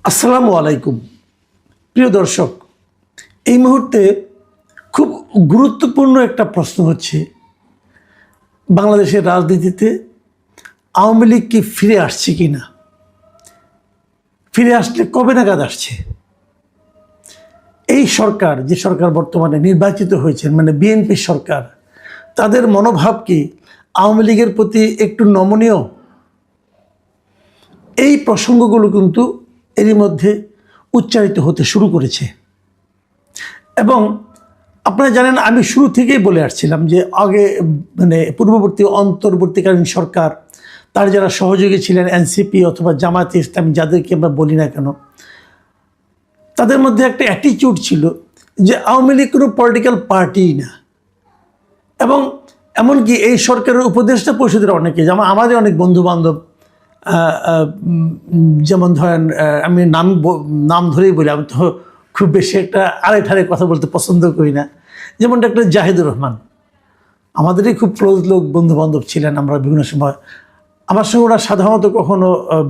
আসসালামু আলাইকুম প্রিয় দর্শক, এই মুহূর্তে খুব গুরুত্বপূর্ণ একটা প্রশ্ন হচ্ছে বাংলাদেশের রাজনীতিতে আওয়ামী লীগ কি ফিরে আসছে কি না, ফিরে আসলে কবে নাগাদ আসছে। এই সরকার, যে সরকার বর্তমানে নির্বাচিত হয়েছেন, মানে বিএনপি সরকার, তাদের মনোভাব কি আওয়ামী লীগের প্রতি একটু নমনীয়? এই প্রসঙ্গগুলো কিন্তু এরই মধ্যে উচ্চারিত হতে শুরু করেছে। এবং আপনারা জানেন, আমি শুরু থেকেই বলে আসছিলাম যে আগে মানে পূর্ববর্তী অন্তর্বর্তীকালীন সরকার, তার যারা সহযোগী ছিলেন এনসিপি অথবা জামায়াতে ইসলামী, যাদেরকে আমরা বলি না কেন, তাদের মধ্যে একটা অ্যাটিটিউড ছিল যে আওয়ামী লীগ কোনো পলিটিক্যাল পার্টিই না। এবং এমনকি এই সরকারের উপদেষ্টা পরিষদের অনেকে, যেমন আমাদের অনেক বন্ধুবান্ধব, যেমন ধরেন আমি নাম ধরেই বলি, আমি তো খুব বেশি একটা আড়াইঠারে কথা বলতে পছন্দ করি না, যেমন ডাক্তার জাহিদুর রহমান, আমাদেরই খুব ক্লোজ লোক, বন্ধুবান্ধব ছিলেন। আমরা বিভিন্ন সময় আমার সঙ্গে ওরা সাধারণত কখনো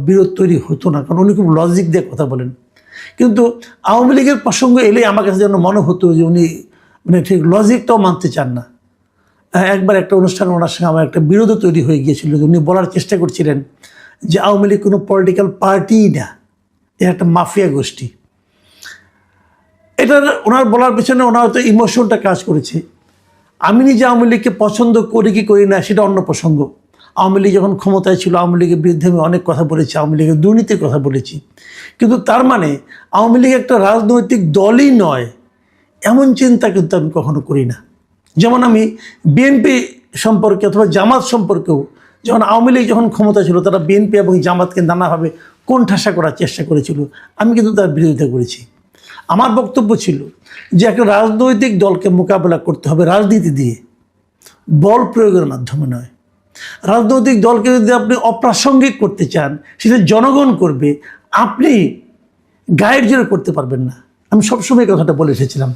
বিরোধ তৈরি হতো না, কারণ উনি খুব লজিক দিয়ে কথা বলেন। কিন্তু আওয়ামী লীগের প্রসঙ্গ এলে আমার কাছে যেন মনে হতো যে উনি মানে ঠিক লজিকটাও মানতে চান না। একবার একটা অনুষ্ঠানে ওনার সঙ্গে আমার একটা বিরোধও তৈরি হয়ে গিয়েছিল, যে উনি বলার চেষ্টা করছিলেন যে আওয়ামী লীগ কোনো পলিটিক্যাল পার্টিই না, এর একটা মাফিয়া গোষ্ঠী। এটার ওনার বলার পেছনে ওনার হয়তো ইমোশনটা কাজ করেছে। আমি নিজে আওয়ামী লীগকে পছন্দ করি কি করি না সেটা অন্য প্রসঙ্গ। আওয়ামী লীগ যখন ক্ষমতায় ছিল, আওয়ামী লীগের বিরুদ্ধে আমি অনেক কথা বলেছি, আওয়ামী লীগের দুর্নীতির কথা বলেছি। কিন্তু তার মানে আওয়ামী লীগ একটা রাজনৈতিক দলই নয়, এমন চিন্তা কিন্তু আমি কখনো করি না। যেমন আমি বিএনপি সম্পর্কে অথবা জামাত সম্পর্কেও, যখন আওয়ামী লীগ যখন ক্ষমতা ছিল, তারা বিএনপি এবং জামাতকে নানাভাবে কোণঠাসা করার চেষ্টা করেছিল, আমি কিন্তু তার বিরোধিতা করেছি। আমার বক্তব্য ছিল যে একটা রাজনৈতিক দলকে মোকাবেলা করতে হবে রাজনীতি দিয়ে, বল প্রয়োগের মাধ্যমে নয়। রাজনৈতিক দলকে যদি আপনি অপ্রাসঙ্গিক করতে চান, সেটা জনগণ করবে, আপনি গায়ের জোরে করতে পারবেন না। আমি সবসময় কথাটা বলে এসেছিলাম।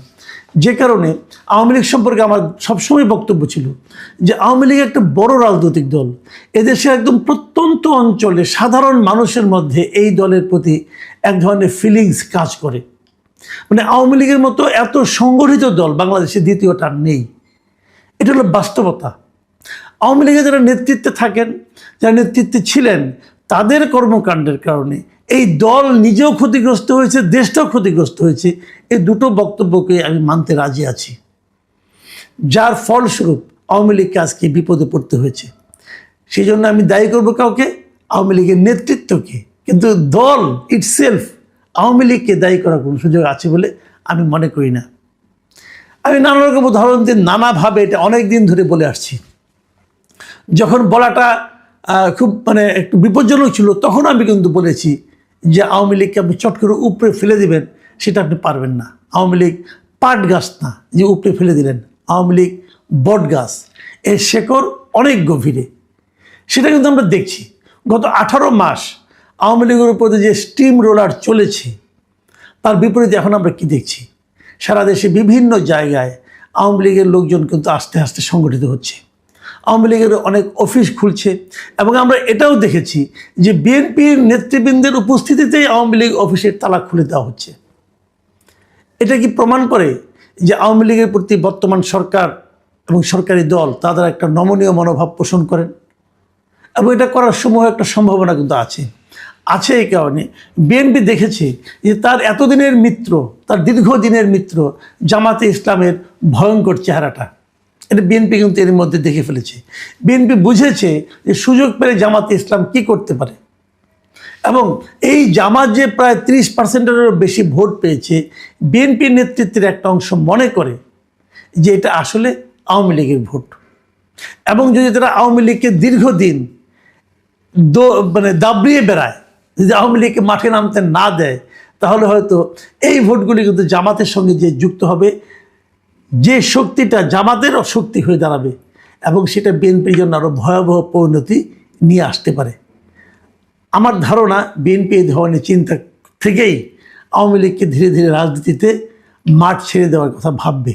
যে কারণে আওয়ামী লীগ সম্পর্কে আমার সবসময় বক্তব্য ছিল যে আওয়ামী লীগ একটা বড় রাজনৈতিক দল। এদেশে একদম প্রত্যন্ত অঞ্চলে সাধারণ মানুষের মধ্যে এই দলের প্রতি এক ধরনের ফিলিংস কাজ করে। মানে আওয়ামী লীগের মতো এত সংগঠিত দল বাংলাদেশে দ্বিতীয়টা নেই। এটা হলো বাস্তবতা। আওয়ামী লীগের যারা নেতৃত্বে থাকেন, যারা নেতৃত্বে ছিলেন, তাদের কর্মকাণ্ডের কারণে এই দল নিজেও ক্ষতিগ্রস্ত হয়েছে, দেশটাও ক্ষতিগ্রস্ত হয়েছে। এই দুটো বক্তব্যকে আমি মানতে রাজি আছি, যার ফলস্বরূপ আওয়ামী লীগকে আজকে বিপদে পড়তে হয়েছে। সেই জন্য আমি দায়ী করবো কাউকে, আওয়ামী লীগের নেতৃত্বকে, কিন্তু দল ইটসেলফ আওয়ামী লীগকে দায়ী করার কোনো সুযোগ আছে বলে আমি মনে করি না। আমি নানা রকম উদাহরণ দিয়ে নানাভাবে এটা অনেক দিন ধরে বলে আসছি। যখন বলাটা খুব মানে একটু বিপজ্জনক ছিল, তখন আমি কিন্তু বলেছি যে আওয়ামী লীগকে আপনি চট করে উপরে ফেলে দিবেন, সেটা আপনি পারবেন না। আওয়ামী লীগ পাট গাছ না যে উপরে ফেলে দিলেন, আওয়ামী লীগ বট গাছ, এর শেকড় অনেক গভীরে। সেটা কিন্তু আমরা দেখছি। গত 18 মাস আওয়ামী লীগের উপরে যে স্টিম রোলার চলেছে, তার বিপরীতে এখন আমরা কি দেখছি? সারা দেশে বিভিন্ন জায়গায় আওয়ামী লীগের লোকজন কিন্তু আস্তে আস্তে সংগঠিত হচ্ছে। আওয়ামী লীগের অনেক অফিস খুলছে, এবং আমরা এটাও দেখেছি যে বিএনপির নেতৃবৃন্দের উপস্থিতিতেই আওয়ামী লীগ অফিসের তালা খুলে দেওয়া হচ্ছে। এটা কি প্রমাণ করে যে আওয়ামী লীগের প্রতি বর্তমান সরকার এবং সরকারি দল তাদের একটা নমনীয় মনোভাব পোষণ করেন? এবং এটা করার সময় একটা সম্ভাবনা কিন্তু আছে। এই কারণে বিএনপি দেখেছে যে তার এতদিনের মিত্র, তার দীর্ঘদিনের মিত্র জামাতে ইসলামের ভয়ঙ্কর চেহারাটা, এটা বিএনপি কিন্তু এর মধ্যে দেখে ফেলেছে। বিএনপি বুঝেছে যে সুযোগ পেলে জামাতে ইসলাম কি করতে পারে। এবং এই জামাত যে প্রায় 30%-এরও বেশি ভোট পেয়েছে, বিএনপির নেতৃত্বের একটা অংশ মনে করে যে এটা আসলে আওয়ামী লীগের ভোট। এবং যদি তারা আওয়ামী লীগকে দীর্ঘদিন মানে দাবড়িয়ে বেড়ায়, যদি আওয়ামী লীগকে মাঠে নামতে না দেয়, তাহলে হয়তো এই ভোটগুলি কিন্তু জামাতের সঙ্গে যে যুক্ত হবে, যে শক্তিটা জামাতেরও শক্তি হয়ে দাঁড়াবে, এবং সেটা বিএনপির জন্য আরও ভয়াবহ পরিণতি নিয়ে আসতে পারে। আমার ধারণা বিএনপি এই ধরনের চিন্তা থেকেই আওয়ামী লীগকে ধীরে ধীরে রাজনীতিতে মাঠ ছেড়ে দেওয়ার কথা ভাববে।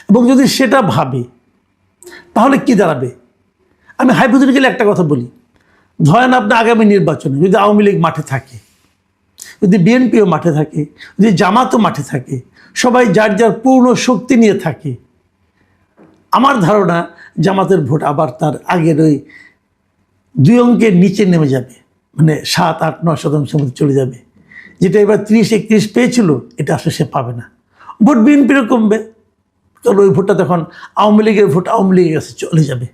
এবং যদি সেটা ভাবে, তাহলে কি দাঁড়াবে? আমি হাইপোথেটিক্যালি একটা কথা বলি, ধরেন আপনি আগামী নির্বাচনে যদি আওয়ামী লীগ মাঠে থাকে, যদি বিএনপিও মাঠে থাকে, যদি জামাতও মাঠে থাকে, সবাই যার যার পূর্ণ শক্তি নিয়ে থাকে, আমার ধারণা জামাতের ভোট আবার তার আগের ওই 2 অঙ্কের নিচে নেমে যাবে, মানে 7, 8, 9% মধ্যে চলে যাবে। যেটা এবার 30-31 পেয়েছিল, এটা আসলে সে পাবে না। ভোট বিএনপিরও কমবে, কারণ ওই ভোটটা তখন আওয়ামী লীগের ভোট আওয়ামী লীগের কাছে চলে যাবে।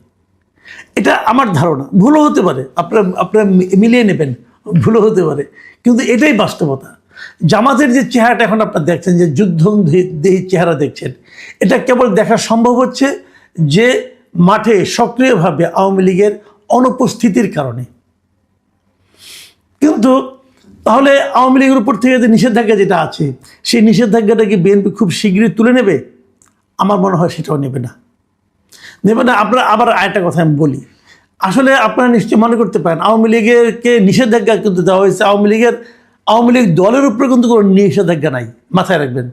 এটা আমার ধারণা, ভুলও হতে পারে, আপনারা মিলিয়ে নেবেন, ভুলও হতে পারে, কিন্তু এটাই বাস্তবতা। জামাতের যে চেহারাটা এখন আপনারা দেখছেন, যে যুদ্ধদেহী চেহারা দেখছেন, এটা কেবল দেখা সম্ভব হচ্ছে যে মাঠে সক্রিয়ভাবে আওয়ামী লীগের অনুপস্থিতির কারণে। কিন্তু তাহলে আওয়ামী লীগের উপর থেকে যে নিষেধাজ্ঞা যেটা আছে, সেই নিষেধাজ্ঞাটা কি বিএনপি খুব শীঘ্রই তুলে নেবে? আমার মনে হয় সেটাও নেবে না। আপনারা আবার আরেকটা কথা আমি বলি, আসলে আপনারা নিশ্চয়ই মনে করতে পারেন আওয়ামী লীগকে নিষেধাজ্ঞা কিন্তু দেওয়া হয়েছে, আওয়ামী লীগ দলের উপরে কিন্তু কোনো নিষেধাজ্ঞা নাই, মাথায় রাখবেন।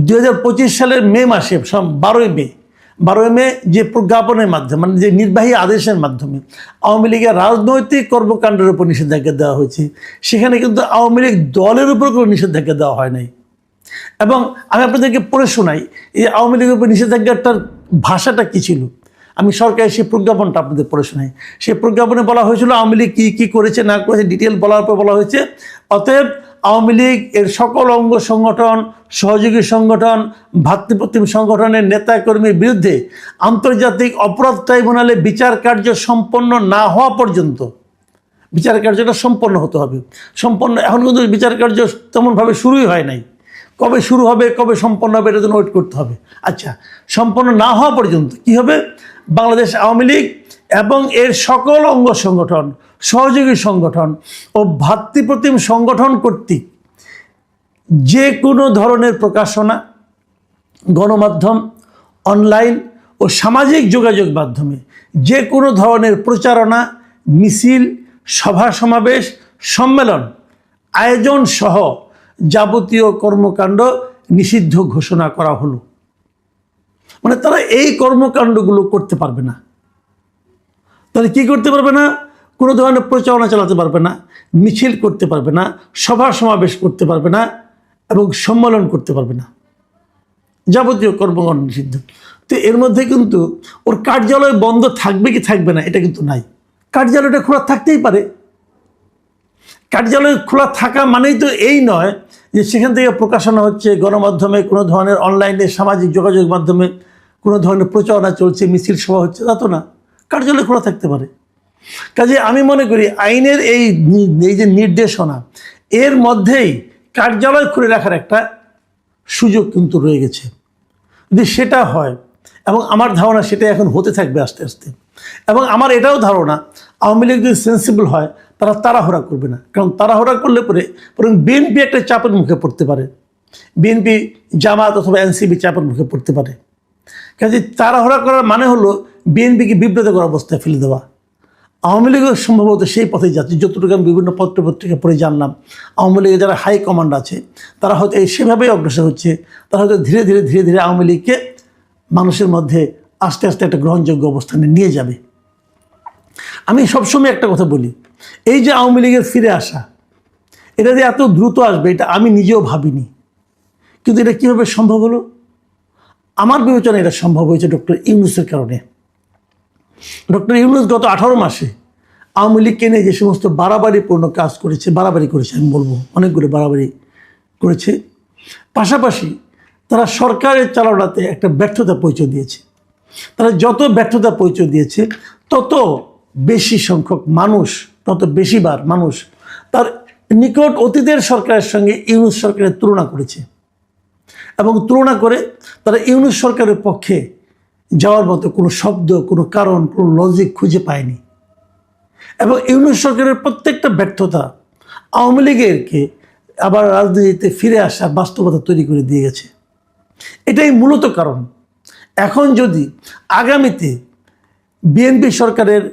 2025 সালের মে মাসে 12ই মে যে প্রজ্ঞাপনের মাধ্যমে, মানে যে নির্বাহী আদেশের মাধ্যমে আওয়ামী লীগের রাজনৈতিক কর্মকাণ্ডের উপর নিষেধাজ্ঞা দেওয়া হয়েছে, সেখানে কিন্তু আওয়ামী লীগ দলের উপর কোনো নিষেধাজ্ঞা দেওয়া হয় নাই। এবং আমি আপনাদেরকে পড়ে শোনাই এই আওয়ামী লীগের উপর নিষেধাজ্ঞাটার ভাষাটা কী ছিল। আমি সরকারের সেই প্রজ্ঞাপনটা আপনাদের পড়ে শোনাই। সেই প্রজ্ঞাপনে বলা হয়েছিল আওয়ামী লীগ কী কী করেছে না করেছে ডিটেল বলার পর বলা হয়েছে, অতএব আওয়ামী লীগ এর সকল অঙ্গ সংগঠন, সহযোগী সংগঠন, ভাতৃপ্রতিম সংগঠনের নেতাকর্মীর বিরুদ্ধে আন্তর্জাতিক অপরাধ ট্রাইব্যুনালে বিচার কার্য সম্পন্ন না হওয়া পর্যন্ত, বিচার কার্যটা সম্পন্ন হতে হবে। এখন কিন্তু বিচার কার্য তেমনভাবে শুরুই হয় নাই, কবে শুরু হবে কবে সম্পন্ন হবে এটার জন্য ওয়েট করতে হবে। আচ্ছা, সম্পন্ন না হওয়া পর্যন্ত কি হবে? বাংলাদেশ আওয়ামী লীগ এবং এর সকল অঙ্গ সংগঠন, সহযোগী সংগঠন ও ভাতৃপ্রতিম সংগঠন কর্তৃক যে কোনো ধরনের প্রকাশনা, গণমাধ্যম, অনলাইন ও সামাজিক যোগাযোগ মাধ্যমে যে কোনো ধরনের প্রচারণা, মিছিল, সভা সমাবেশ, সম্মেলন আয়োজন সহ যাবতীয় কর্মকাণ্ড নিষিদ্ধ ঘোষণা করা হলো। মানে তারা এই কর্মকাণ্ডগুলো করতে পারবে না। তাহলে কি করতে পারবে না? কোনো ধরনের প্রচারণা চালাতে পারবে না, মিছিল করতে পারবে না, সভা সমাবেশ করতে পারবে না এবং সম্মেলন করতে পারবে না, যাবতীয় কর্মকাণ্ড নিষিদ্ধ। তো এর মধ্যে কিন্তু ওর কার্যালয় বন্ধ থাকবে কি থাকবে না এটা কিন্তু নাই। কার্যালয়টা খোলা থাকতেই পারে। কার্যালয় খোলা থাকা মানেই তো এই নয় যে সেখান থেকে প্রকাশনা হচ্ছে, গণমাধ্যমে কোনো ধরনের অনলাইনে সামাজিক যোগাযোগ মাধ্যমে কোনো ধরনের প্রচারণা চলছে, মিছিল সভা হচ্ছে, তা তো না। কার্যালয় খোলা থাকতে পারে। কাজে আমি মনে করি আইনের এই যে নির্দেশনা, এর মধ্যেই কার্যালয় খুলে রাখার একটা সুযোগ কিন্তু রয়ে গেছে। যদি সেটা হয়, এবং আমার ধারণা সেটা এখন হতে থাকবে আস্তে আস্তে, এবং আমার এটাও ধারণা আওয়ামী লীগ যদি সেন্সিবল হয় তারা তাড়াহুড়া করবে না। কারণ তাড়াহুড়া করলে বরং বিএনপি একটা চাপের মুখে পড়তে পারে, বিএনপি, জামাত অথবা এনসিপি চাপের মুখে পড়তে পারে। কাজে তাড়াহুড়া করার মানে হলো বিএনপিকে বিব্রতকর অবস্থায় ফেলে দেওয়া। আওয়ামী লীগও সম্ভবত সেই পথে যাচ্ছে। যতটুকু আমি বিভিন্ন পত্রপত্রিকা পড়ে জানলাম, আওয়ামী লীগের যারা হাই কমান্ড আছে তারা হয়তো সেভাবেই অগ্রসর হচ্ছে। তারা হয়তো ধীরে ধীরে আওয়ামী লীগকে মানুষের মধ্যে আস্তে আস্তে একটা গ্রহণযোগ্য অবস্থানে নিয়ে যাবে। আমি সবসময় একটা কথা বলি, এই যে আওয়ামী লীগের ফিরে আসা, এটা যে এত দ্রুত আসবে এটা আমি নিজেও ভাবিনি। কিন্তু এটা কীভাবে সম্ভব হলো? আমার বিবেচনায় এটা সম্ভব হয়েছে ডক্টর ইউনূসের কারণে। ডক্টর ইউনূস গত 18 মাসে আওয়ামী লীগকে নিয়ে যে সমস্ত বাড়াবাড়িপূর্ণ কাজ করেছে, বাড়াবাড়ি করেছে, আমি বলবো অনেকগুলো বাড়াবাড়ি করেছে। পাশাপাশি তারা সরকারের চালনাতে একটা ব্যর্থতা পরিচয় দিয়েছে। তারা যত ব্যর্থতা পরিচয় দিয়েছে তত বেশি সংখ্যক মানুষ, তত বেশিবার মানুষ তার নিকট অতীতের সরকারের সঙ্গে ইউনূস সরকারের তুলনা করেছে, এবং তুলনা করে তারা ইউনূস সরকারের পক্ষে যাওয়ার মতো কোনো শব্দ, কোনো কারণ, কোনো লজিক খুঁজে পায়নি। এবং ইউনূস সরকারের প্রত্যেকটা ব্যর্থতা আওয়ামী লীগেরকে আবার রাজনীতিতে ফিরে আসার বাস্তবতা তৈরি করে দিয়ে গেছে। এটাই মূলত কারণ। এখন যদি আগামীতে বিএনপি সরকারের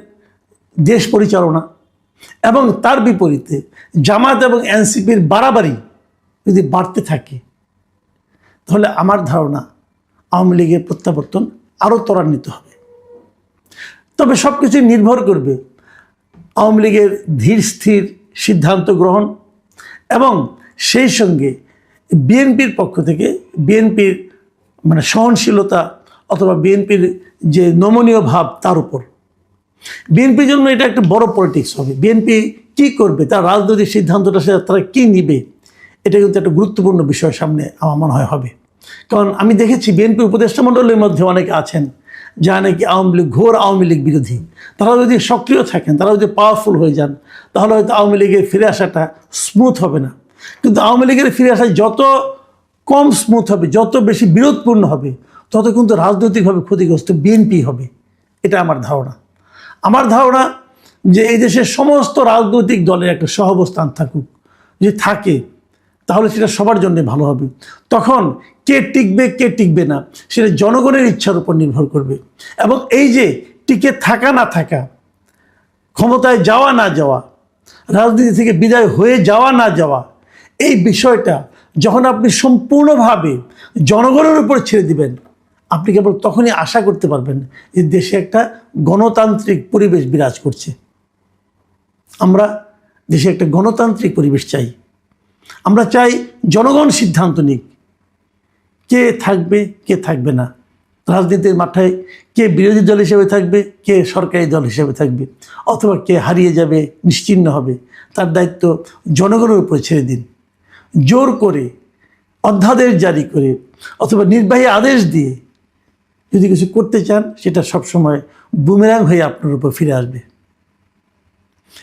দেশ পরিচালনা এবং তার বিপরীতে জামাত এবং এনসিপির বাড়াবাড়ি যদি বাড়তে থাকে, তাহলে আমার ধারণা আওয়ামী লীগের প্রত্যাবর্তন আরও ত্বরান্বিত হবে। তবে সব কিছু নির্ভর করবে আওয়ামী লীগের ধীর স্থির সিদ্ধান্ত গ্রহণ এবং সেই সঙ্গে বিএনপির পক্ষ থেকে বিএনপির মানে সহনশীলতা অথবা বিএনপির যে নমনীয় ভাব তার উপর বিএনপির জন্য এটা একটা বড় পলিটিক্স হবে। বিএনপি কী করবে, তার রাজনৈতিক সিদ্ধান্তটা তারা কী নিবে, এটা কিন্তু একটা গুরুত্বপূর্ণ বিষয় সামনে আমার মনে হয় হবে। কারণ আমি দেখেছি বিএনপি উপদেষ্টা মণ্ডলের মধ্যে অনেকে আছেন যারা নাকি আওয়ামী লীগ, ঘোর আওয়ামী লীগ বিরোধী। তারা যদি সক্রিয় থাকেন, তারা যদি পাওয়ারফুল হয়ে যান, তাহলে হয়তো আওয়ামী লীগের ফিরে আসাটা স্মুথ হবে না। কিন্তু আওয়ামী লীগের ফিরে আসা যত কম স্মুথ হবে, যত বেশি বিরোধপূর্ণ হবে, তত কিন্তু রাজনৈতিকভাবে ক্ষতিগ্রস্ত বিএনপি হবে। এটা আমার ধারণা। আমার ধারণা যে এই দেশের সমস্ত রাজনৈতিক দলের একটা সহাবস্থান থাকুক, যে থাকে, তাহলে সেটা সবার জন্য ভালো হবে। তখন কে টিকবে কে টিকবে না সেটা জনগণের ইচ্ছার উপর নির্ভর করবে। এবং এই যে টিকে থাকা না থাকা, ক্ষমতায় যাওয়া না যাওয়া, রাজনীতি থেকে বিদায় হয়ে যাওয়া না যাওয়া, এই বিষয়টা যখন আপনি সম্পূর্ণভাবে জনগণের উপর ছেড়ে দিবেন, আপনি কেবল তখনই আশা করতে পারবেন যে দেশে একটা গণতান্ত্রিক পরিবেশ বিরাজ করছে। আমরা দেশে একটা গণতান্ত্রিক পরিবেশ চাই। আমরা চাই জনগণ সিদ্ধান্ত নিক কে থাকবে কে থাকবে না, রাজনীতির মাঠে কে বিরোধী দল হিসেবে থাকবে, কে সরকারি দল হিসেবে থাকবে, অথবা কে হারিয়ে যাবে, নিশ্চিহ্ন হবে, তার দায়িত্ব জনগণের উপর ছেড়ে দিন। জোর করে, অধ্যাদেশ জারি করে অথবা নির্বাহী আদেশ দিয়ে যদি কিছু করতে চান, সেটা সবসময় বুমেরাং হয়ে আপনার উপর ফিরে আসবে।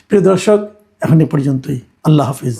প্রিয় দর্শক, এখন এ পর্যন্তই। আল্লাহ হাফিজ।